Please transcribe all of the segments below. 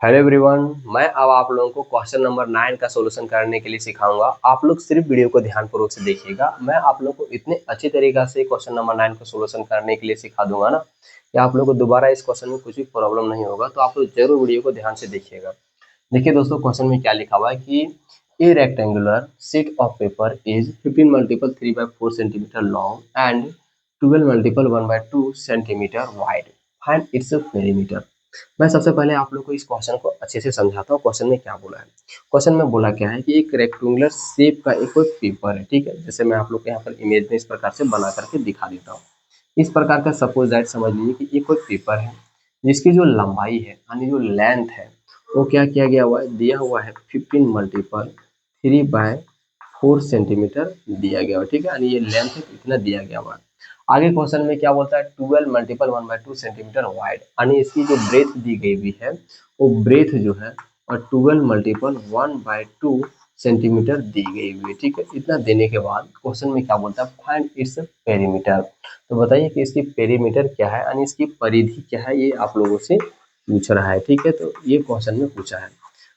Hello everyone, मैं अब आप लोगों को क्वेश्चन नंबर 9 का सॉल्यूशन करने के लिए सिखाऊंगा। आप लोग सिर्फ वीडियो को ध्यानपूर्वक से देखिएगा। मैं आप लोगों को इतने अच्छी तरीका से क्वेश्चन नंबर 9 का सॉल्यूशन करने के लिए सिखा दूंगा ना कि आप लोगों को दोबारा इस क्वेश्चन में कुछ भी प्रॉब्लम नहीं होगा। तो आप लोग जरूर वीडियो को ध्यान से देखिएगा। देखिए दोस्तों, क्वेश्चन में क्या लिखा हुआ है कि ए rectangular sheet of paper is 15 multiple 3/4 centimetre long and 12 multiple 1/2 centimetre wide. Find its perimeter. मैं सबसे पहले आप लोग को इस क्वेश्चन को अच्छे से समझाता हूँ। क्वेश्चन में क्या बोला है। क्वेश्चन में बोला क्या है कि एक रेक्टेंगुलर शेप का एक कोई पेपर है, ठीक है। जैसे मैं आप लोग को यहाँ पर इमेज में इस प्रकार से बना करके दिखा देता हूँ। इस प्रकार का सपोज दैट समझ लीजिए कि ये कोई पेपर है जिसकी जो लंबाई है यानी जो लेंथ है वो क्या किया गया हुआ है, दिया हुआ है 15 मल्टीपल 3/4 सेंटीमीटर दिया गया हुआ है, ठीक है। यानी ये लेंथ इतना दिया गया हुआ है। आगे क्वेश्चन में क्या बोलता है, 12 मल्टीपल 1/2 सेंटीमीटर वाइड, यानी इसकी जो ब्रेथ दी गई हुई है वो ब्रेथ जो है और 12 मल्टीपल 1/2 सेंटीमीटर दी गई हुई है, ठीक है। इतना देने के बाद क्वेश्चन में क्या बोलता है, फाइंड इट्स पेरीमीटर। तो बताइए कि इसकी पेरीमीटर क्या है, यानी इसकी परिधि क्या है, ये आप लोगों से पूछ रहा है, ठीक है। तो ये क्वेश्चन में पूछा है।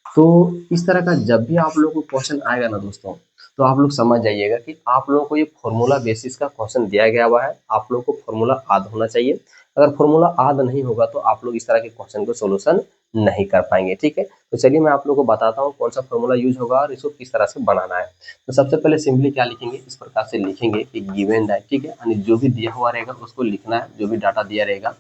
तो इस तरह का जब भी आप लोगों को क्वेश्चन आएगा ना दोस्तों, तो आप लोग समझ जाइएगा कि आप लोगों को ये फॉर्मूला बेसिस का क्वेश्चन दिया गया हुआ है। आप लोगों को फॉर्मूला याद होना चाहिए। अगर फॉर्मूला याद नहीं होगा तो आप लोग इस तरह के क्वेश्चन को सोल्यूशन नहीं कर पाएंगे, ठीक है। तो चलिए मैं आप लोगों को बताता हूँ कौन सा फॉर्मूला यूज होगा और इसको किस तरह से बनाना है। तो सबसे पहले सिंपली क्या लिखेंगे, इस प्रकार से लिखेंगे कि गिवन दैट, ठीक है। यानी जो भी दिया हुआ रहेगा उसको लिखना है, जो भी डाटा दिया रहेगा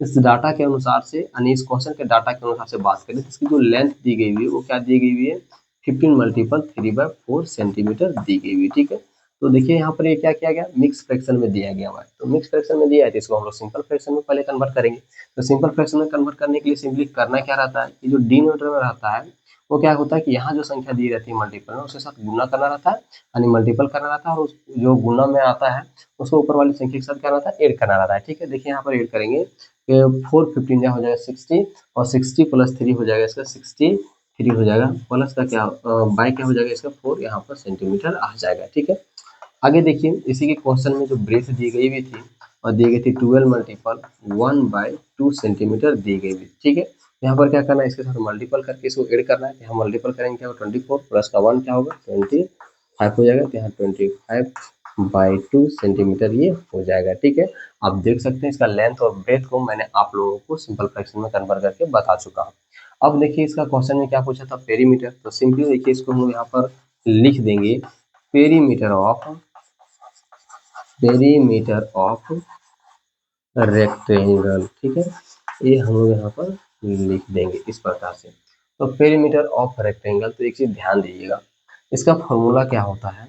इस डाटा के अनुसार से, यानी इस क्वेश्चन के डाटा के अनुसार से बात करें तो इसकी जो लेंथ दी गई हुई है वो क्या दी गई हुई है, 15 मल्टीपल 3/4 सेंटीमीटर दी गई हुई, ठीक है। तो देखिए यहाँ पर ये क्या किया गया, मिक्स फ्रैक्शन में दिया गया हुआ है। तो मिक्स फ्रैक्शन में दिया है तो इसको हम लोग सिंपल फ्रैक्शन में पहले कन्वर्ट करेंगे। तो सिंपल फ्रैक्शन में कन्वर्ट करने के लिए सिंपली करना क्या रहता है कि जो डिनोमिनेटर में रहता है वो क्या होता है कि यहाँ जो संख्या दी रहती है मल्टीपल में उसके साथ गुना करना रहता है, यानी मल्टीपल करना रहता है, और जो गुना में आता है उसको ऊपर वाली संख्या के साथ क्या रहता है, ऐड करना रहता है, ठीक है। देखिए यहाँ पर ऐड करेंगे, 4 15 हो जाएगा 60 और 60 प्लस 3 हो जाएगा इसका 63 हो जाएगा, प्लस का क्या बाई क्या हो जाएगा इसका 4 यहाँ पर सेंटीमीटर आ जाएगा, ठीक है। आगे देखिए इसी के क्वेश्चन में जो ब्रेथ दी गई हुई थी और दी गई थी 12 मल्टीपल 1/2 सेंटीमीटर दी गई हुई, ठीक है। यहाँ पर क्या करना है, इसके साथ मल्टीपल करके इसको ऐड करना है। यहाँ मल्टीपल करेंगे क्या होगा 24 प्लस का 1 क्या होगा 25 हो जाएगा। तो यहाँ 25/2 सेंटीमीटर ये हो जाएगा, ठीक है। आप देख सकते हैं इसका लेंथ और ब्रेथ को मैंने आप लोगों को सिंपल फ्रैक्शन में कन्वर्ट करके बता चुका हूँ। अब देखिए इसका क्वेश्चन में क्या पूछा था, पेरीमीटर। तो सिंपली देखिए इसको हम यहाँ पर लिख देंगे, पेरीमीटर ऑफ रेक्टेंगल, ठीक है। ये हम लोग यहाँ पर लिख देंगे इस प्रकार से। तो पेरीमीटर ऑफ रेक्टेंगल, तो एक चीज ध्यान दीजिएगा, इसका फॉर्मूला क्या होता है,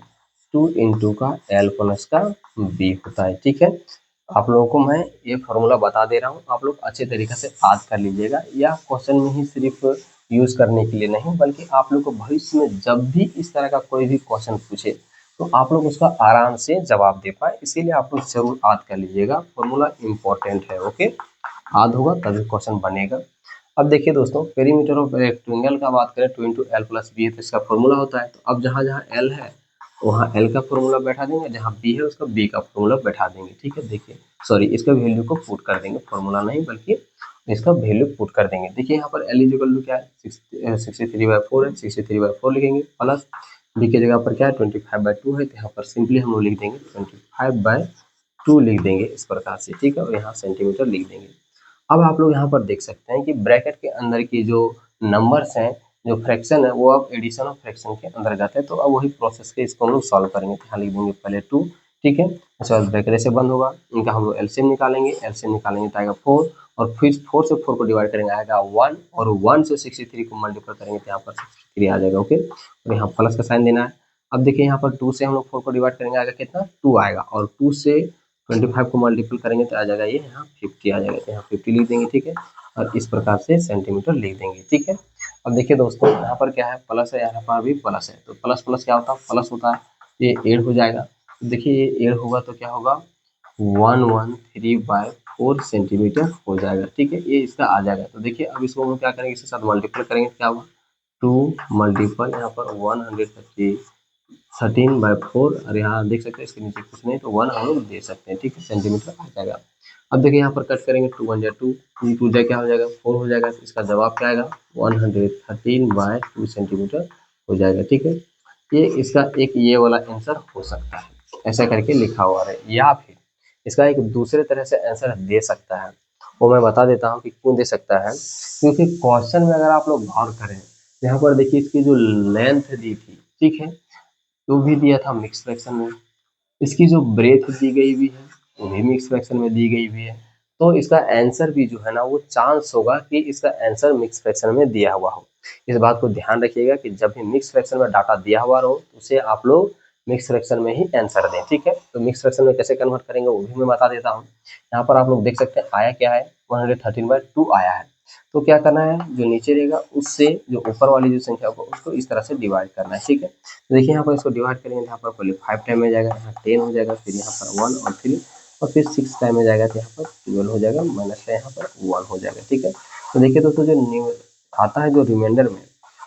2 इंटू का एल प्लस का बी होता है, ठीक है। आप लोगों को मैं ये फॉर्मूला बता दे रहा हूँ, आप लोग अच्छे तरीके से याद कर लीजिएगा। या क्वेश्चन में ही सिर्फ यूज करने के लिए नहीं, बल्कि आप लोग को भविष्य में जब भी इस तरह का कोई भी क्वेश्चन पूछे तो आप लोग उसका आराम से जवाब दे पाए, इसीलिए आप लोग जरूर याद कर लीजिएगा। फॉर्मूला इंपॉर्टेंट है, ओके। याद होगा तभी क्वेश्चन बनेगा। अब देखिए दोस्तों, पेरीमीटर ऑफ रेक्टेंगल का बात करें 2 इंटू एल प्लस बी है, तो इसका फॉर्मूला होता है। तो अब जहाँ जहाँ एल है वहाँ एल का फॉर्मूला बैठा देंगे, जहाँ बी है उसका बी का फॉर्मूला बैठा देंगे, ठीक है। देखिए सॉरी, इसका वैल्यू को पुट कर देंगे, फॉर्मूला नहीं बल्कि इसका वैल्यू पुट कर देंगे। देखिए यहाँ पर एल इजिकल टू क्या है, 63/4 है, 63/4 लिखेंगे, प्लस बी की जगह पर क्या है 25/2 है, तो यहाँ पर सिंपली हम लोग लिख देंगे 25/2 लिख देंगे इस प्रकार से, ठीक है। और यहाँ सेंटीमीटर लिख देंगे। अब आप लोग यहाँ पर देख सकते हैं कि ब्रैकेट के अंदर की जो नंबर्स हैं, जो फ्रैक्शन है, वो अब एडिशन ऑफ फ्रैक्शन के अंदर जाते हैं। तो अब वही प्रोसेस के इसको हम लोग सॉल्व करेंगे। तो यहाँ लिख देंगे पहले 2, ठीक है। उसके बाद ब्रैकेट से बंद होगा, इनका हम लोग एलसीएम निकालेंगे, एलसीएम निकालेंगे तो आएगा 4, और फिर 4 से 4 को डिवाइड करेंगे आएगा 1, और 1 से 63 को मल्टीप्लाई करेंगे तो यहाँ पर 63 आ जाएगा, ओके। और यहाँ प्लस का साइन देना है। अब देखिए यहाँ पर 2 से हम लोग 4 को डिवाइड करेंगे आएगा कितना 2 आएगा, और 2 से 25 को मल्टीपल करेंगे तो आ जाएगा ये यहाँ 50 आ जाएगा, तो यहाँ 50 लिख देंगे, ठीक है। और इस प्रकार से सेंटीमीटर लिख देंगे, ठीक है। अब देखिए दोस्तों यहाँ पर क्या है, प्लस है, यहाँ पर भी प्लस है, तो प्लस प्लस क्या होता है, प्लस होता है, ये ऐड हो जाएगा। तो देखिए ये ऐड होगा तो क्या होगा 113/4 सेंटीमीटर हो जाएगा, ठीक है। ये इसका आ जाएगा। तो देखिए अब इसको हम क्या करेंगे, इसके साथ मल्टीपल करेंगे क्या होगा 2 मल्टीपल यहाँ पर 113/4, और यहाँ देख सकते हैं इसके नीचे कुछ नहीं तो 1 हम लोग दे सकते हैं, ठीक है, सेंटीमीटर आ जाएगा। अब देखिए यहाँ पर कट करेंगे, 2 1 जा 2, 2 2 जा क्या हो जाएगा 4 हो जाएगा। तो इसका जवाब क्या आएगा 113/2 सेंटीमीटर हो जाएगा। ठीक है, ये इसका एक ये वाला आंसर हो सकता है, ऐसा करके लिखा हुआ है। या फिर इसका एक दूसरे तरह से आंसर दे सकता है, वो मैं बता देता हूँ कि क्यों दे सकता है। क्योंकि क्वेश्चन में अगर आप लोग गौर करें, यहाँ पर देखिए इसकी जो लेंथ दी थी, ठीक है, वो भी दिया था मिक्स फ्रैक्शन में। इसकी जो ब्रेथ दी गई हुई है वो भी मिक्स फ्रैक्शन में दी गई हुई है। तो इसका आंसर भी जो है ना, वो चांस होगा कि इसका आंसर मिक्स फ्रैक्शन में दिया हुआ हो। इस बात को ध्यान रखिएगा कि जब भी मिक्स फ्रैक्शन में डाटा दिया हुआ हो तो उसे आप लोग मिक्स फ्रैक्शन में ही आंसर दें। ठीक है, तो मिक्स फ्रैक्शन में कैसे कन्वर्ट करेंगे वो भी मैं बता देता हूँ। यहाँ पर आप लोग देख सकते हैं आया क्या है, 113/2 आया है। तो क्या करना है, जो नीचे रहेगा उससे जो ऊपर वाली जो संख्या होगा उसको इस तरह से डिवाइड करना है। ठीक है, तो देखिए यहाँ पर इसको डिवाइड करेंगे, यहाँ पर पहले 5 टाइम में जाएगा, यहाँ 10 हो जाएगा, फिर यहाँ पर 1 और 3 और फिर 6 टाइम में जाएगा तो यहाँ पर 12 हो जाएगा, माइनस का यहाँ पर 1 हो जाएगा। ठीक है, तो देखिए दोस्तों जो आता है जो रिमाइंडर में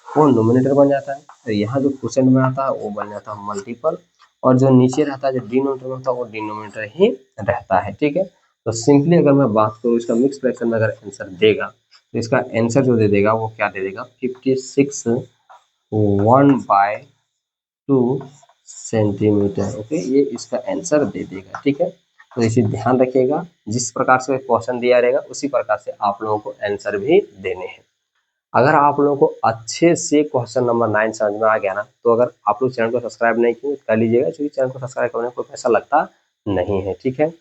वो नोमिनेटर बन जाता है, तो यहाँ जो क्वोशिएंट में आता है वो बन जाता है मल्टीपल, और जो नीचे रहता है जो डिनोमिनेटर में होता है वो डिनोमिनेटर ही रहता है। ठीक है, तो सिंपली अगर मैं बात करूँ इसका मिक्स फ्रैक्शन में अगर आंसर देगा तो इसका आंसर जो दे देगा वो क्या दे देगा 56 1/2 सेंटीमीटर। ओके, ये इसका आंसर दे देगा। ठीक है, तो इसे ध्यान रखिएगा, जिस प्रकार से क्वेश्चन दिया रहेगा उसी प्रकार से आप लोगों को आंसर भी देने हैं। अगर आप लोगों को अच्छे से क्वेश्चन नंबर 9 समझ में आ गया ना, तो अगर आप लोग चैनल को सब्सक्राइब नहीं किए तो कर लीजिएगा, क्योंकि चैनल को सब्सक्राइब करने में कोई पैसा लगता नहीं है। ठीक है।